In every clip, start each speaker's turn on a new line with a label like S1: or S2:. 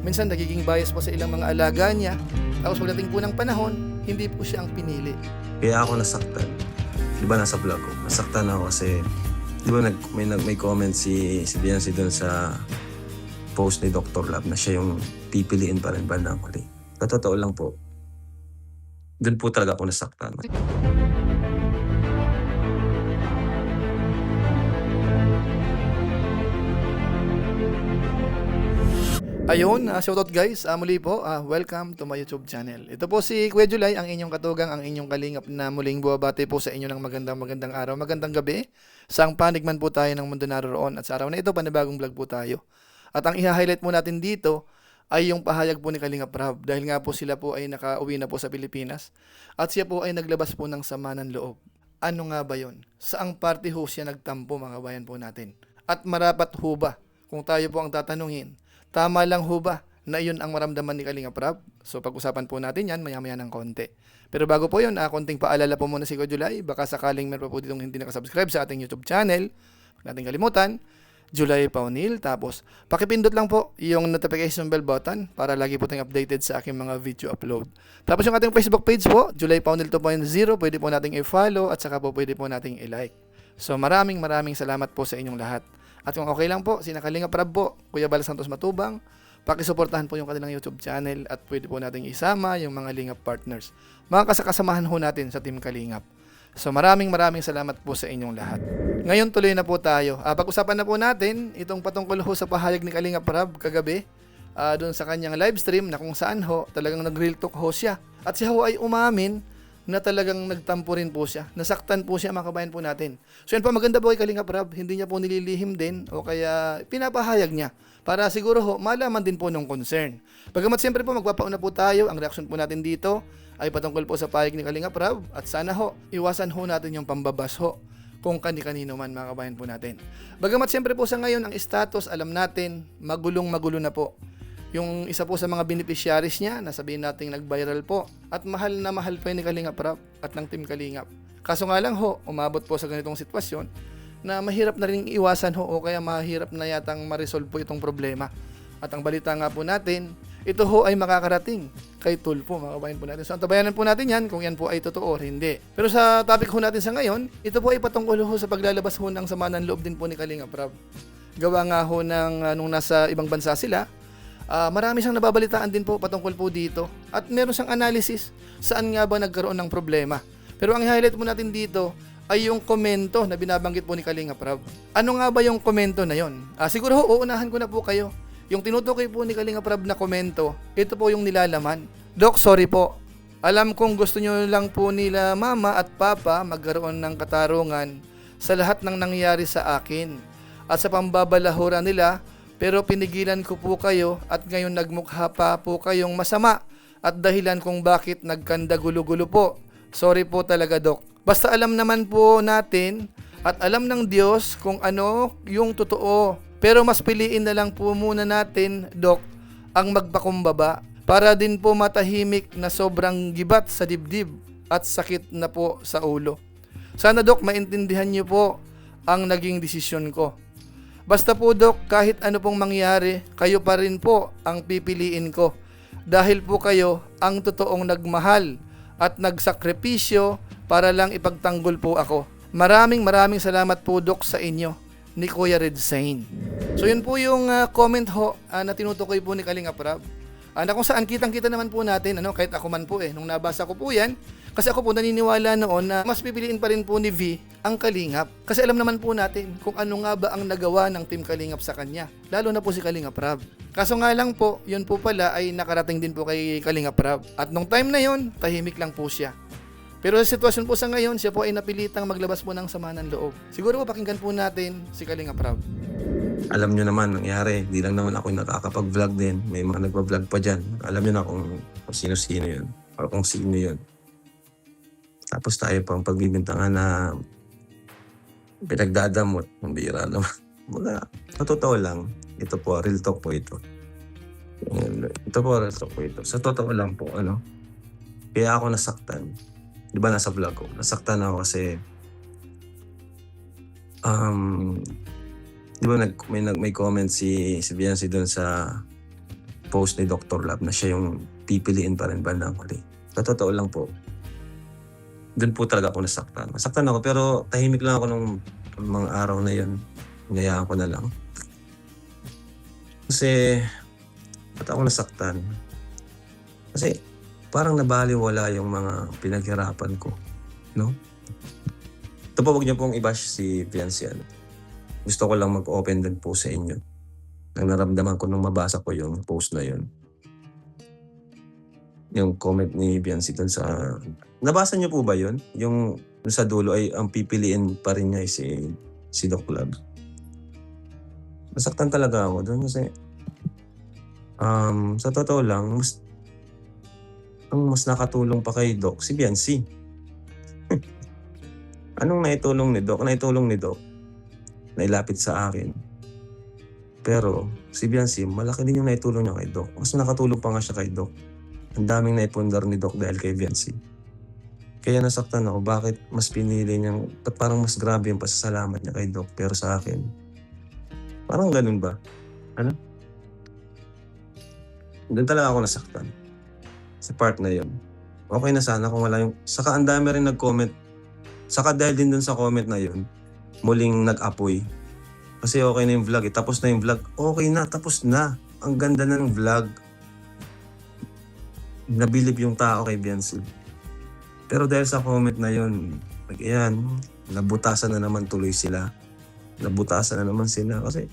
S1: Minsan nagiging bias po sa ilang mga alaga niya. Tapos pagdating po ng panahon, hindi po siya ang pinili.
S2: Kaya ako nasaktan. Di ba nasa vlog ko? Nasaktan ako kasi di ba may comment si Biancy doon sa post ni Dr. Lab na siya yung pipiliin pa rin bandang huli. Katotoo lang po. Doon po talaga ako nasaktan.
S1: Ayun, shoutout guys. Muli po, welcome to my YouTube channel. Ito po si Kuya July, ang inyong katugang, ang inyong kalingap na muling buwabati po sa inyo ng magandang araw, magandang gabi. Saang panig man po tayo ng mundo naroon at sa araw na ito, panibagong vlog po tayo. At ang i-highlight mo natin dito ay yung pahayag po ni Kalingap Rab dahil nga po sila po ay nakauwi na po sa Pilipinas at siya po ay naglabas po ng sama ng loob. Ano nga ba yon? Saang party ho siya nagtampo, mga kabayan po natin? At marapat ho ba, kung tayo po ang tatanungin, tama lang ho ba na yun ang maramdaman ni Kalingap Rab? So pag-usapan po natin yan maya-maya ng konti. Pero bago po yun, konting paalala po muna si Kuya July. Baka sakaling meron pa po ditong hindi nakasubscribe sa ating YouTube channel. Huwag natin kalimutan, July Paunil. Tapos pakipindot lang po yung notification bell button para lagi po tayong updated sa aking mga video upload. Tapos yung ating Facebook page po, July Paunil 2.0, pwede po nating i-follow at saka po pwede po nating i-like. So maraming salamat po sa inyong lahat. At kung okay lang po, sina Kalingap Rab po, Kuya Bal Santos Matubang, pakisuportahan po yung kanilang YouTube channel at pwede po nating isama yung mga Lingap partners. Mga kasamahan ho natin sa Team Kalingap. So maraming salamat po sa inyong lahat. Ngayon tuloy na po tayo. Pag-usapan na po natin itong patungkol ho sa pahayag ni Kalingap Rab kagabi doon sa kanyang live stream na kung saan ho talagang nag-real talk ho siya. At siya ho ay umamin na talagang nagtampo rin po siya. Nasaktan po siya, mga kabayan po natin. So yan po, maganda po kay Kalingap Rab. Hindi niya po nililihim din o kaya pinapahayag niya para siguro ho malaman din po ng concern. Bagamat siyempre po magpapauna po tayo, ang reaction po natin dito ay patungkol po sa pahayag ni Kalingap Rab at sana ho iwasan ho natin yung pambabas ho kung kani-kanino man, mga kabayan po natin. Bagamat siyempre po sa ngayon ang status alam natin magulo na po. Yung isa po sa mga beneficiaries niya, nasabihin nating nag-viral po at mahal na mahal pa ni Kalingap Rab at ng Team Kalingap. Kaso nga lang ho, umabot po sa ganitong sitwasyon na mahirap na rin iwasan ho o kaya mahirap na yatang ma-resolve po itong problema. At ang balita nga po natin, ito ho ay makakarating kay Tulfo, mga kabayan po natin. So antabayanan po natin yan kung yan po ay totoo o hindi. Pero sa topic ho natin sa ngayon, ito po ay patungkol ho sa paglalabas ho ng sama ng loob din po ni Kalingap Rab. Gawa nga ho ng nung nasa ibang bansa sila, marami siyang nababalitaan din po patungkol po dito at meron siyang analysis saan nga ba nagkaroon ng problema. Pero ang highlight mo natin dito ay yung komento na binabanggit po ni Kalingap Rab. Ano nga ba yung komento na yon? Siguro ho, uunahan ko na po kayo. Yung tinutukoy po ni Kalingap Rab na komento, ito po yung nilalaman. Doc, sorry po. Alam kong gusto nyo lang po nila mama at papa magkaroon ng katarungan sa lahat ng nangyari sa akin at sa pambabalahura nila. Pero pinigilan ko po kayo at ngayon nagmukha pa po kayong masama at dahilan kung bakit nagkanda gulo-gulo po. Sorry po talaga, Doc. Basta alam naman po natin at alam ng Diyos kung ano yung totoo. Pero mas piliin na lang po muna natin, Doc, ang magpakumbaba para din po matahimik na sobrang gibat sa dibdib at sakit na po sa ulo. Sana, Doc, maintindihan niyo po ang naging desisyon ko. Basta po, Doc, kahit ano pong mangyari, kayo pa rin po ang pipiliin ko. Dahil po kayo ang totoong nagmahal at nagsakripisyo para lang ipagtanggol po ako. Maraming salamat po, Doc, sa inyo ni Kuya Red Zane. So yun po yung comment ho na tinutukoy po ni Kalingap Rab. Na kung saan kitang-kita naman po natin, kahit ako man po nung nabasa ko po yan, kasi ako po naniniwala noon na mas pipiliin pa rin po ni V ang Kalingap. Kasi alam naman po natin kung ano nga ba ang nagawa ng Team Kalingap sa kanya, lalo na po si Kalingap Rab. Kaso nga lang po, yun po pala ay nakarating din po kay Kalingap Rab. At nung time na yun, tahimik lang po siya. Pero sa sitwasyon po sa ngayon, siya po ay napilitang maglabas po ng sama ng loob. Siguro po pakinggan po natin si Kalingap Rab.
S2: Alam nyo naman nangyari, di lang naman ako nakakapag-vlog din. May mga nagpa-vlog pa dyan. Alam nyo na kung sino-sino yun o kung sino yun. Tapos tayo pang pagbibintangan na pinagdadamot. Ang bira naman. Wala. Totoo lang. Ito po, real talk po ito. Ito po, real talk po ito. Sa totoo lang po, kaya ako nasaktan. Di ba nasa vlog ko? Nasaktan ako kasi di ba may comment si Biancy doon sa post ni Dr. Love na siya yung pipiliin pa rin bandang huli. Sa totoo lang po, doon po talaga ako nasaktan. Nasaktan ako pero tahimik lang ako nung mga araw na yun. Hinayaan ko na lang. Kasi, ba't ako nasaktan? Kasi, parang nabaliwala yung mga pinaghirapan ko. No? Ito po, huwag niyo pong i-bash si Vianciano. Gusto ko lang mag-open din po sa inyo. Nang naramdaman ko nung mabasa ko yung post na yun. Yung comment ni Vianci dun sa... Nabasa niyo po ba yun? Yung sa dulo ay ang pipiliin pa rin niya ay si Doc Love. Nasaktan talaga ako doon kasi sa totoo lang, ang mas nakatulong pa kay Doc, si Vianci. Anong naitulong ni Doc? Naitulong ni Doc, nailapit sa akin. Pero si Vianci, malaki din yung naitulong niya kay Doc. Mas nakatulong pa nga siya kay Doc. Ang daming naipundar ni Doc dahil kay Vianci. Kaya nasaktan ako, bakit mas pinili niyang, parang mas grabe yung pasasalamat niya kay Doc. Pero sa akin, parang ganun ba? Ano? Doon talaga ako nasaktan. Sa part na yun. Okay na sana kung wala yung... Saka ang dami rin nag-comment. Saka dahil din dun sa comment na yun, muling nag-apoy. Kasi okay na yung vlog eh. Tapos na yung vlog. Okay na, tapos na. Ang ganda na ng vlog. Nabilib yung tao kay Vianci. Pero dahil sa comment na yun, ayan, nabutasan na naman tuloy sila. Nabutasan na naman sila. Kasi,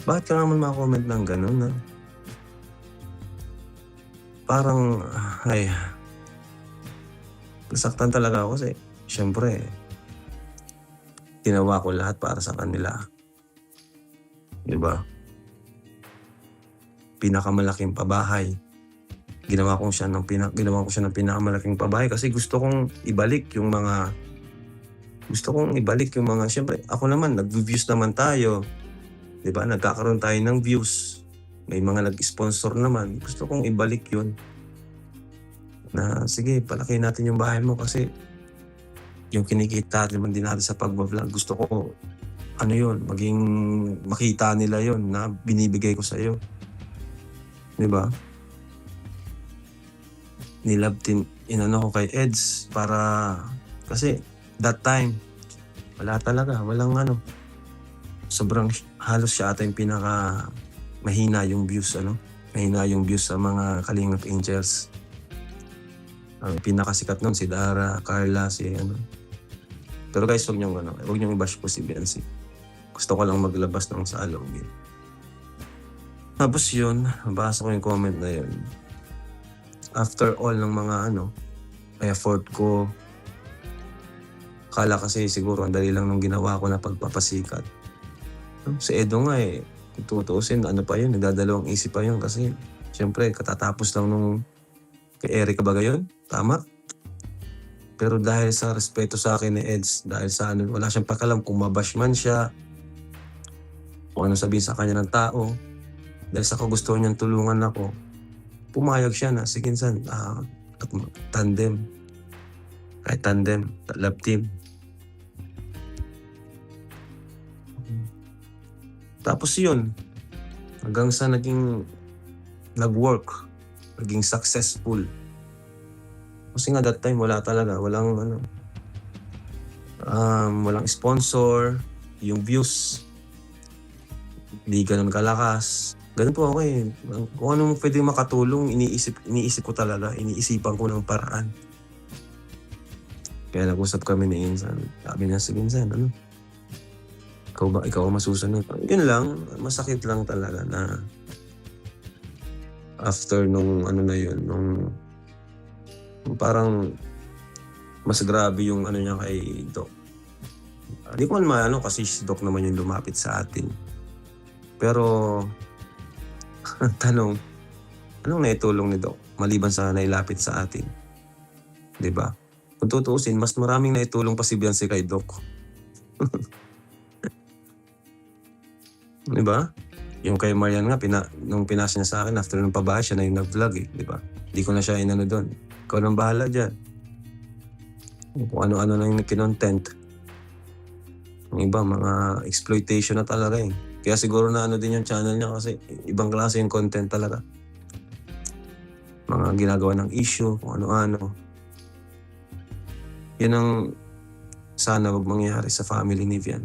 S2: bakit ka naman makakomment ng ganun na? Parang, ay, nasaktan talaga ako kasi, syempre, ginawa ko lahat para sa kanila. Diba? Pinakamalaking pabahay. Ginawa ko siya ng pinakamalaking pabahay kasi gusto kong ibalik yung mga, syempre, ako naman, nag-views naman tayo. Diba? Nagkakaroon tayo ng views. May mga nag-sponsor naman. Gusto kong ibalik yun. Na sige, palaki natin yung bahay mo kasi yung kinikita naman din natin sa pag-vlog. Gusto ko, ano yun, maging makita nila yun na binibigay ko sa'yo. Diba? Nilab din, inano ko kay Eds para, kasi that time, wala talaga, walang ano. Sobrang halos siya ata yung pinaka mahina yung views, mahina yung views sa mga Kalingap Angels. Ang pinakasikat nun, si Dara, Carla, Pero guys, huwag niyong i-bash po si Vianci. Gusto ko lang maglabas ng saalongin. Tapos yun, nabasa ko yung comment na yun. After all ng mga effort ko, akala kasi siguro ang dali lang nung ginawa ko na pagpapasikat. Si Edo nga kung tutuusin, pa yun, nagdadalawang isip pa yun kasi siyempre katatapos lang nung kay Erica ba yun? Tama? Pero dahil sa respeto sa akin ni Eds, dahil sa wala siyang pakalam kung mabash man siya, kung ano sabihin sa kanya ng tao, dahil sa kagustuhan niyang tulungan ako, pumayag siya na, sige san, tandem. Kahit tandem, love team. Tapos yun, hanggang sa nag-work, naging successful. Kasi nga that time wala talaga, walang sponsor, yung views, di ganun kalakas. Ganun po ako Kung anong pwedeng makatulong, iniisip ko talaga, iniisipan ko ng paraan. Kaya nag-usap kami ni Insan. Sabi niya, sige Insan, ikaw ang masusunod. Yun lang, masakit lang talaga na after nung nung parang mas grabe yung niya kay Doc. Hindi ko man kasi si Doc naman yung lumapit sa atin. Pero, tanong, anong naitulong ni Doc maliban sa nailapit sa atin? Diba? Kung tutuusin, mas maraming naitulong pa si Vianci kay Doc. Diba? Yung kay Marian nga, nung pinasa niya sa akin, after nung pabahay, siya na yung nag-vlog diba? Hindi ko na siya doon. Ikaw nang bahala dyan. Kung ano-ano na yung kinontent. Yung iba, mga exploitation na talaga Kaya siguro na din yung channel niya kasi ibang klase yung content talaga. mga ginagawa ng issue, kung ano-ano. Yan ang sana wag mangyari sa family ni Vian.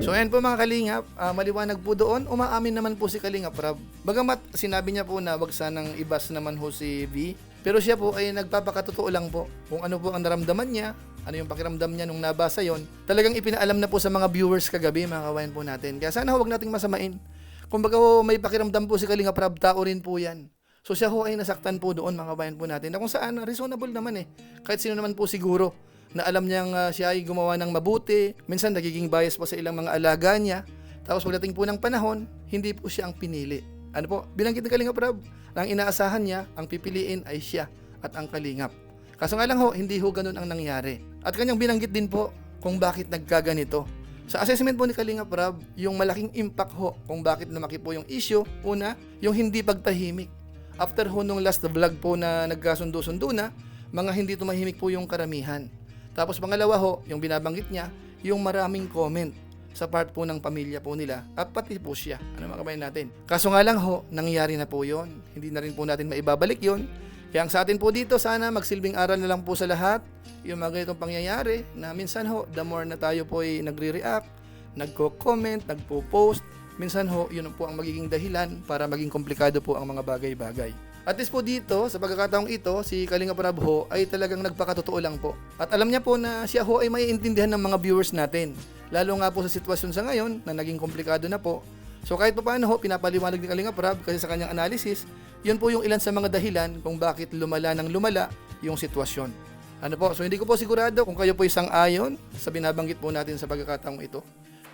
S1: So ayan po mga kalingap, maliwanag po doon, umaamin naman po si Kalingap Rab. Bagamat sinabi niya po na wag sanang ibas naman ho si V, pero siya po ay nagpapakatotoo lang po kung ano po ang naramdaman niya, ano yung pakiramdam niya nung nabasa yon. Talagang ipinaalam na po sa mga viewers kagabi, mga kawayan po natin. Kaya sana huwag nating masamain. Kumbaga ho, may pakiramdam po si Kalingap Rab, tao rin po yan. So siya ho ay nasaktan po doon, mga kawayan po natin, na kung saan reasonable naman eh. Kahit sino naman po siguro na alam niyang siya ay gumawa ng mabuti, minsan nagiging bias po sa ilang mga alaga niya. Tapos pagdating po ng panahon, hindi po siya ang pinili. Ano po, binanggit ng Kalingap Rab, ang inaasahan niya, ang pipiliin ay siya at ang Kalingap. Kaso nga lang ho, hindi ho ganun ang nangyari. At kanyang binanggit din po kung bakit nagkaganito. Sa assessment po ni Kalingap Rab, yung malaking impact ho kung bakit lumaki po yung issue, una, yung hindi pagtahimik. After ho nung last vlog po na nagkasundo-sundo na, mga hindi tumahimik po yung karamihan. Tapos pangalawa ho, yung binabanggit niya, yung maraming comment sa part po ng pamilya po nila at pati po siya. Ano mga kabayan natin? Kaso nga lang ho, nangyari na po yon. Hindi na rin po natin maibabalik yon. Kaya ang sa atin po dito, sana magsilbing aral na lang po sa lahat yung mga ganitong pangyayari na minsan ho, the more na tayo po ay nagre-react, nagko-comment, nagpo-post, minsan ho, yun po ang magiging dahilan para maging komplikado po ang mga bagay-bagay. At least po dito, sa pagkakataong ito, si Kalingap Rab ho ay talagang nagpakatotoo lang po. At alam niya po na siya ho ay maiintindihan ng mga viewers natin. Lalo nga po sa sitwasyon sa ngayon na naging komplikado na po. So kahit pa paano ho, pinapaliwanag ni Kalingap Rab kasi sa kanyang analysis, yun po yung ilan sa mga dahilan kung bakit lumala ng lumala yung sitwasyon. Ano po? So hindi ko po sigurado kung kayo po isang ayon sa binabanggit po natin sa pagkakataong ito.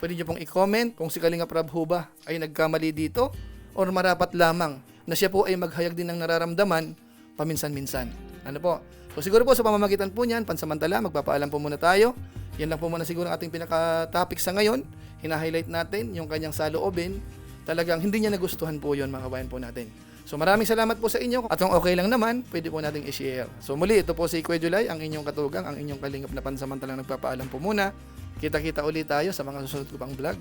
S1: Pwede niyo pong i-comment kung si Kalingap Rab ho ba ay nagkamali dito or marapat lamang na siya po ay maghayag din ng nararamdaman paminsan-minsan. Ano po? So siguro po sa pamamagitan po niyan, pansamantala, magpapaalam po muna tayo. Yan lang po muna siguro ang ating pinaka-topic sa ngayon. Hina-highlight natin yung kanyang saloobin. Talagang hindi niya nagustuhan po yun, mga kabayan po natin. So maraming salamat po sa inyo. At kung okay lang naman, pwede po nating i-share. So muli, ito po si Kuya Julay, ang inyong katugang, ang inyong kalingap na pansamantalang nagpapaalam po muna. Kita-kita ulit tayo sa mga susunod ko pang vlog.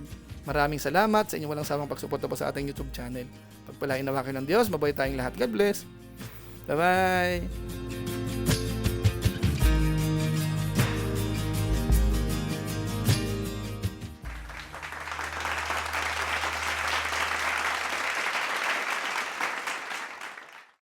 S1: Maraming salamat sa inyong walang sawang pagsuporta po sa ating YouTube channel. Pagpalain nawa kayo ng Diyos, mabuhay tayong lahat. God bless. Bye-bye.